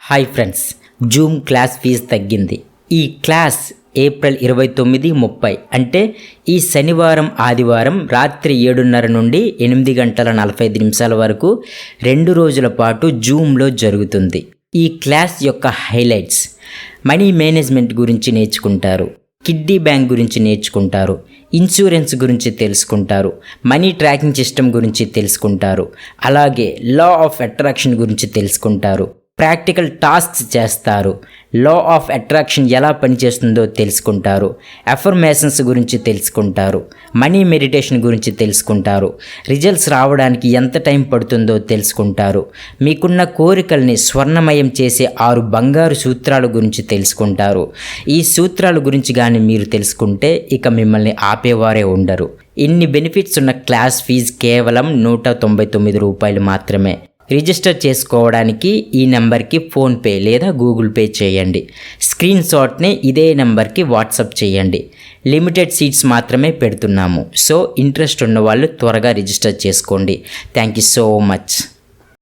Hi friends, zoom class fees తగ్గింది. ఈ class April 29, 30 అంటే ఈ శనివారం, ఆదివారం రాత్రి 7:30 నుండి 8:45 వరకు 2 రోజుల పాటు జూమ్లో జరుగుతుంది. ఈ క్లాస్ యొక్క హైలైట్స్: మనీ మేనేజ్మెంట్ గురించి నేర్చుకుంటారు, కిడ్డీ బ్యాంక్ గురించి నేర్చుకుంటారు, ఇన్సూరెన్స్ గురించి తెలుసుకుంటారు, మనీ ట్రాకింగ్ సిస్టమ్ గురించి తెలుసుకుంటారు, అలాగే లా ఆఫ్ అట్రాక్షన్ గురించి తెలుసుకుంటారు, ప్రాక్టికల్ టాస్క్స్ చేస్తారు, లా ఆఫ్ అట్రాక్షన్ ఎలా పనిచేస్తుందో తెలుసుకుంటారు, అఫర్మేషన్స్ గురించి తెలుసుకుంటారు, మనీ మెడిటేషన్ గురించి తెలుసుకుంటారు, రిజల్ట్స్ రావడానికి ఎంత టైం పడుతుందో తెలుసుకుంటారు, మీకున్న కోరికల్ని స్వర్ణమయం చేసే 6 బంగారు సూత్రాల గురించి తెలుసుకుంటారు. ఈ సూత్రాల గురించి కానీ మీరు తెలుసుకుంటే ఇక మిమ్మల్ని ఆపేవారే ఉండరు. ఇన్ని బెనిఫిట్స్ ఉన్న క్లాస్ ఫీజు కేవలం 199 రూపాయలు మాత్రమే. రిజిస్టర్ చేసుకోవడానికి ఈ నెంబర్కి ఫోన్పే లేదా గూగుల్ పే చేయండి. స్క్రీన్ షాట్ని ఇదే నెంబర్కి వాట్సాప్ చేయండి. లిమిటెడ్ సీట్స్ మాత్రమే పెడుతున్నాము. సో ఇంట్రెస్ట్ ఉన్న వాళ్ళు త్వరగా రిజిస్టర్ చేసుకోండి. Thank you so much.